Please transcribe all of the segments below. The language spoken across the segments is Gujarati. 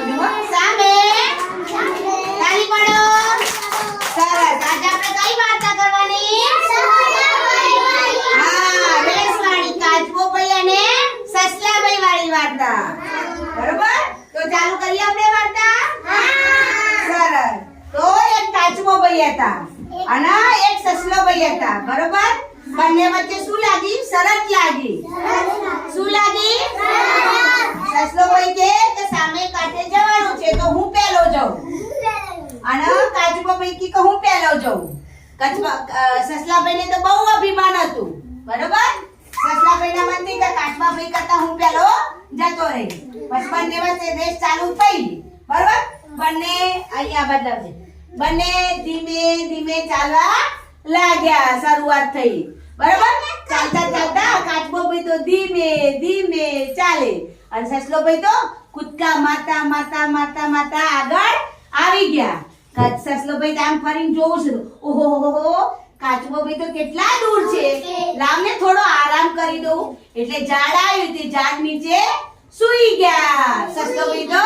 આવજો હો. સામે તાળી પાડો. સરસ. આજે આપણે કઈ વાર્તા કરવાની? હા, રેસવાળી કાચબોભાઈ અને સસલાભાઈ વાળી વાર્તા. બરોબર? તો ચાલુ કરીએ આપણે વાર્તા? સરસ. તો એક કાચબોભાઈ હતા અને એક સસલોભાઈ હતા. બરોબર? બંને વચ્ચે શું લાગી? શરત લાગી. શું લાગી? સસલોભાઈ કે સામે કાંઠે જવાનું છે તો હું પહેલો જાઉં અને કાચબોભાઈ કે હું પહેલો જાઉં. સસલાભાઈને તો બહુ અભિમાન હતું. બરોબર? સસલાભાઈના મનથી કે કાચબાભાઈ કરતા હું પહેલો જતો રહી. પછી બંને વચ્ચે રેસ ચાલુ થઈ. બરોબર? બંને અહીંયા બદલાવજે. બંને ધીમે ધીમે ચાલવા લાગ્યા. શરૂઆત થઈ. બરોબર? ચાલતા ચાલતા કાચબોભાઈ તો ધીમે ધીમે ચાલે અને સસલોભાઈ તો કૂદકા મારતા મારતા મારતા મારતા આગળ આવી ગયા. સસલોભાઈ આમ ફરીને જોવું છે. ઓહો, કાચબોભાઈ તો કેટલા દૂર છે. લાવને થોડો આરામ કરી દઉં. એટલે ઝાડ આવ્યું તે ઝાડ નીચે સૂઈ ગયા. સસલોભાઈ તો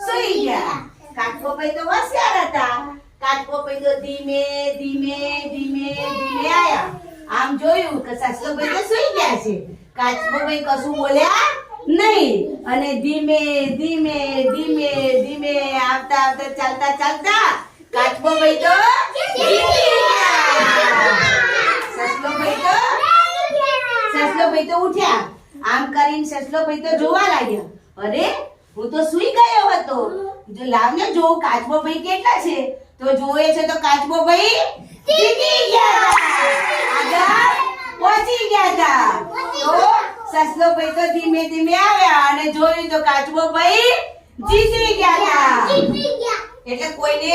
સૂઈ ગયા. કાચબોભાઈ તો હોશિયાર હતા. કાચબોભાઈ તો ધીમે ધીમે ધીમે ધીમે આયા. આમ જોયું કે સસલોભાઈ તો સૂઈ ગયા છે. કાચબોભાઈ કશું બોલ્યા નહીં અને ધીમે ધીમે ધીમે ધીમે આવતા આવતા ચાલતા ચાલતા કાચબોભાઈ તો જીતી ગયા. સસલોભાઈ તો ઉઠ્યા. આમ કરીને સસલોભાઈ તો જોવા લાગ્યા. અરે, હું તો સૂઈ ગયો હતો. જો લાવને જોઉં કાચબોભાઈ કેટલા છે. તો જોવે છે તો કાચબોભાઈ જીતી ગયા. આગળ પહોંચી ગયા હતા. તો સસલોભાઈ તો ધીમે ધીમે આવ્યા અને જોયું તો કાચબોભાઈ જીતી ગયા હતા. એટલે કોઈને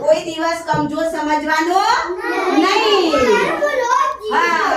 કોઈ દિવસ કમજોર સમજવાનો નહીં. હા.